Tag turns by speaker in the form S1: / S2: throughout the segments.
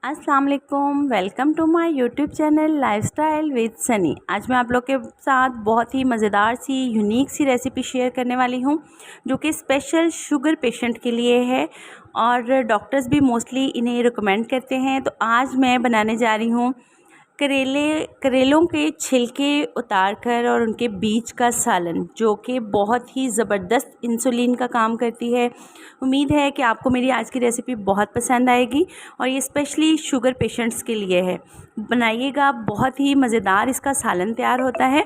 S1: अस्सलाम वालेकुम, welcome to my YouTube channel lifestyle with Sunny. आज मैं आप लोग के साथ बहुत ही मज़ेदार सी यूनिक सी रेसिपी शेयर करने वाली हूँ जो कि स्पेशल शुगर पेशेंट के लिए है और डॉक्टर्स भी मोस्टली इन्हें रिकमेंड करते हैं। तो आज मैं बनाने जा रही हूँ करेलों के छिलके उतार कर और उनके बीज का सालन, जो कि बहुत ही ज़बरदस्त इंसुलिन का काम करती है। उम्मीद है कि आपको मेरी आज की रेसिपी बहुत पसंद आएगी और ये स्पेशली शुगर पेशेंट्स के लिए है। बनाइएगा, बहुत ही मज़ेदार इसका सालन तैयार होता है।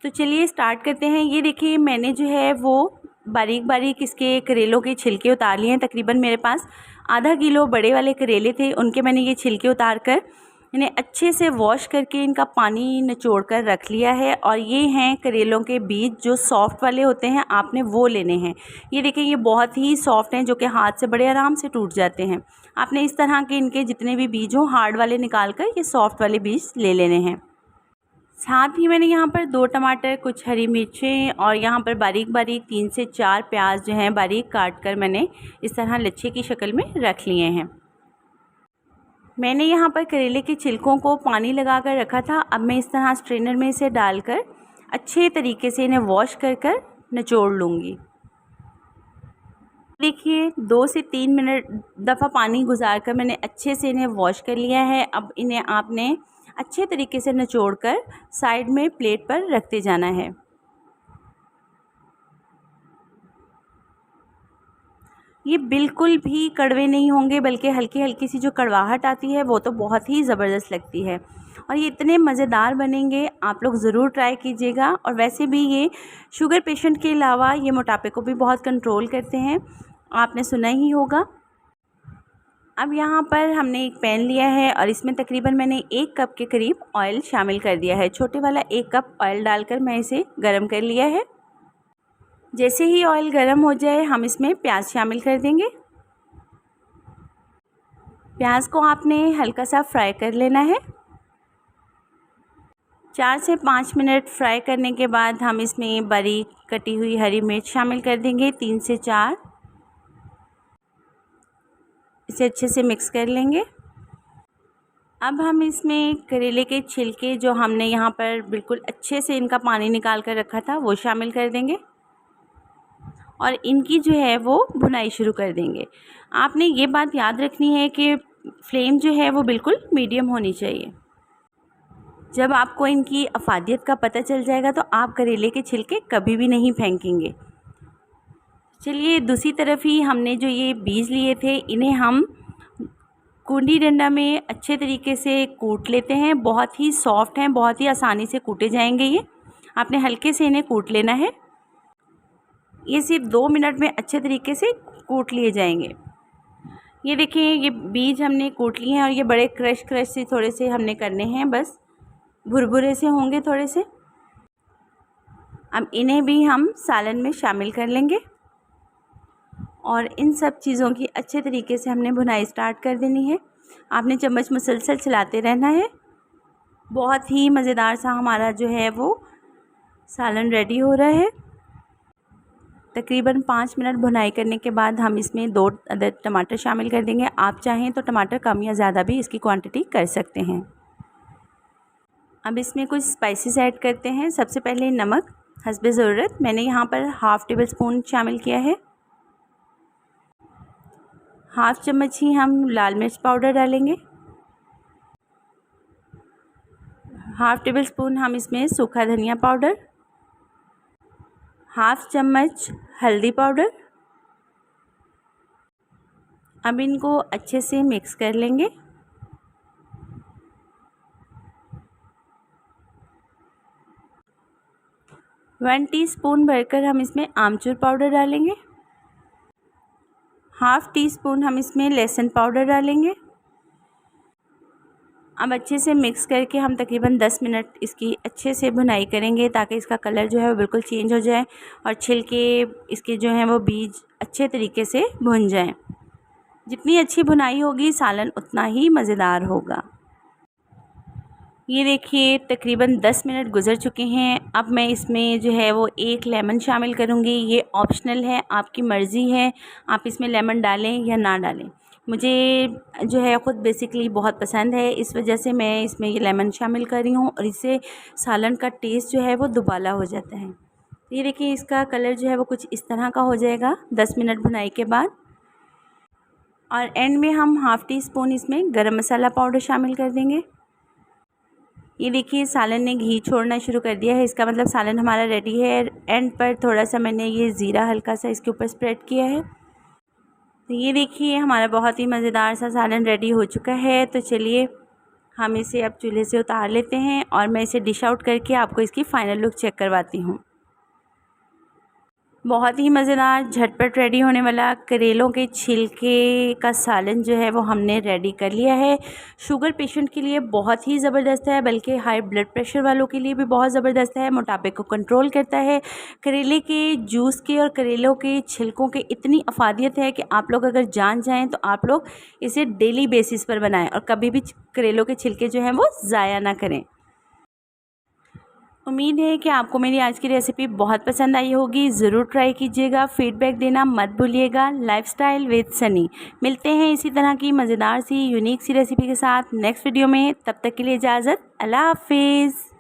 S1: तो चलिए स्टार्ट करते हैं। ये देखिए, मैंने जो है वो बारीक बारीक इसके करेलों के छिलके उतार लिए हैं। तकरीबन मेरे पास आधा किलो बड़े वाले करेले थे, उनके मैंने ये छिलके उतार कर इन्हें अच्छे से वॉश करके इनका पानी निचोड़ कर रख लिया है। और ये हैं करेलों के बीज, जो सॉफ़्ट वाले होते हैं, आपने वो लेने हैं। ये देखिए, ये बहुत ही सॉफ़्ट हैं, जो कि हाथ से बड़े आराम से टूट जाते हैं। आपने इस तरह के इनके जितने भी बीज हों, हार्ड वाले निकाल कर ये सॉफ़्ट वाले बीज ले लेने हैं। साथ ही मैंने यहाँ पर 2 टमाटर, कुछ हरी मिर्चें और यहाँ पर बारीक बारीक 3 से 4 प्याज जो हैं बारीक काट कर मैंने इस तरह लच्छे की शक्ल में रख लिए हैं। मैंने यहाँ पर करेले के छिलकों को पानी लगा कर रखा था। अब मैं इस तरह स्ट्रेनर में इसे डालकर अच्छे तरीके से इन्हें वॉश कर कर निचोड़ लूँगी। देखिए, 2 से 3 मिनट दफ़ा पानी गुजार कर मैंने अच्छे से इन्हें वॉश कर लिया है। अब इन्हें आपने अच्छे तरीके से निचोड़ कर साइड में प्लेट पर रखते जाना है। ये बिल्कुल भी कड़वे नहीं होंगे, बल्कि हल्की हल्की सी जो कड़वाहट आती है वो तो बहुत ही ज़बरदस्त लगती है। और ये इतने मज़ेदार बनेंगे, आप लोग ज़रूर ट्राई कीजिएगा। और वैसे भी ये शुगर पेशेंट के अलावा ये मोटापे को भी बहुत कंट्रोल करते हैं, आपने सुना ही होगा। अब यहाँ पर हमने एक पैन लिया है और इसमें तकरीबन मैंने 1 कप के करीब ऑयल शामिल कर दिया है। छोटे वाला 1 कप ऑयल डालकर मैं इसे गर्म कर लिया है। जैसे ही ऑयल गर्म हो जाए, हम इसमें प्याज शामिल कर देंगे। प्याज को आपने हल्का सा फ्राई कर लेना है। 4 से 5 मिनट फ्राई करने के बाद हम इसमें बारीक कटी हुई हरी मिर्च शामिल कर देंगे, 3 से 4। इसे अच्छे से मिक्स कर लेंगे। अब हम इसमें करेले के छिलके, जो हमने यहाँ पर बिल्कुल अच्छे से इनका पानी निकाल कर रखा था, वो शामिल कर देंगे और इनकी जो है वो भुनाई शुरू कर देंगे। आपने ये बात याद रखनी है कि फ्लेम जो है वो बिल्कुल मीडियम होनी चाहिए। जब आपको इनकी अफादियत का पता चल जाएगा तो आप करेले के छिलके कभी भी नहीं फेंकेंगे। चलिए, दूसरी तरफ ही हमने जो ये बीज लिए थे, इन्हें हम कूंडी डंडा में अच्छे तरीके से कूट लेते हैं। बहुत ही सॉफ्ट हैं, बहुत ही आसानी से कूटे जाएंगे ये। आपने हल्के से इन्हें कूट लेना है। ये सिर्फ 2 मिनट में अच्छे तरीके से कूट लिए जाएंगे। ये देखिए, ये बीज हमने कूट लिए हैं और ये बड़े क्रश से थोड़े से हमने करने हैं, बस भुरभुरे से होंगे थोड़े से। अब इन्हें भी हम सालन में शामिल कर लेंगे और इन सब चीज़ों की अच्छे तरीके से हमने भुनाई स्टार्ट कर देनी है। आपने चम्मच मुसलसल चलाते रहना है। बहुत ही मज़ेदार सा हमारा जो है वो सालन रेडी हो रहा है। तकरीबन 5 मिनट भुनाई करने के बाद हम इसमें 2 अदद टमाटर शामिल कर देंगे। आप चाहें तो टमाटर कम या ज़्यादा भी इसकी क्वांटिटी कर सकते हैं। अब इसमें कुछ स्पाइसेस ऐड करते हैं। सबसे पहले नमक हस्बे ज़रूरत, मैंने यहाँ पर हाफ़ टेबल स्पून शामिल किया है। हाफ़ चम्मच ही हम लाल मिर्च पाउडर डालेंगे। हाफ़ टेबल स्पून हम इसमें सूखा धनिया पाउडर, हाफ़ चम्मच हल्दी पाउडर। अब इनको अच्छे से मिक्स कर लेंगे। वन टीस्पून भरकर हम इसमें आमचूर पाउडर डालेंगे। हाफ़ टी स्पून हम इसमें लहसुन पाउडर डालेंगे। अब अच्छे से मिक्स करके हम तकरीबन 10 मिनट इसकी अच्छे से भुनाई करेंगे, ताकि इसका कलर जो है वो बिल्कुल चेंज हो जाए और छिलके इसके जो हैं वो बीज अच्छे तरीके से भुन जाएं। जितनी अच्छी भुनाई होगी, सालन उतना ही मज़ेदार होगा। ये देखिए, तकरीबन 10 मिनट गुज़र चुके हैं। अब मैं इसमें जो है वो 1 लेमन शामिल करूँगी। ये ऑप्शनल है, आपकी मर्ज़ी है, आप इसमें लेमन डालें या ना डालें। मुझे जो है ख़ुद बेसिकली बहुत पसंद है, इस वजह से मैं इसमें ये लेमन शामिल कर रही हूँ और इससे सालन का टेस्ट जो है वो दुबाला हो जाता है। ये देखिए इसका कलर जो है वो कुछ इस तरह का हो जाएगा 10 मिनट भुनाई के बाद। और एंड में हम हाफ़ टी स्पून इसमें गरम मसाला पाउडर शामिल कर देंगे। ये देखिए सालन ने घी छोड़ना शुरू कर दिया है, इसका मतलब सालन हमारा रेडी है। एंड पर थोड़ा सा मैंने ये ज़ीरा हल्का सा इसके ऊपर स्प्रेड किया है। तो ये देखिए हमारा बहुत ही मज़ेदार सा सालन रेडी हो चुका है। तो चलिए हम इसे अब चूल्हे से उतार लेते हैं और मैं इसे डिश आउट करके आपको इसकी फ़ाइनल लुक चेक करवाती हूँ। बहुत ही मज़ेदार झटपट रेडी होने वाला करेलों के छिलके का सालन जो है वो हमने रेडी कर लिया है। शुगर पेशेंट के लिए बहुत ही ज़बरदस्त है, बल्कि हाई ब्लड प्रेशर वालों के लिए भी बहुत ज़बरदस्त है। मोटापे को कंट्रोल करता है। करेले के जूस के और करेलों के छिलकों के इतनी अफादियत है कि आप लोग अगर जान जाएँ तो आप लोग इसे डेली बेसिस पर बनाएँ और कभी भी करेलों के छिलके जो हैं वो ज़ाया ना करें। उम्मीद है कि आपको मेरी आज की रेसिपी बहुत पसंद आई होगी। ज़रूर ट्राई कीजिएगा, फीडबैक देना मत भूलिएगा। लाइफस्टाइल विद सनी, मिलते हैं इसी तरह की मज़ेदार सी यूनिक सी रेसिपी के साथ नेक्स्ट वीडियो में। तब तक के लिए इजाज़त, अल्लाह हाफिज़।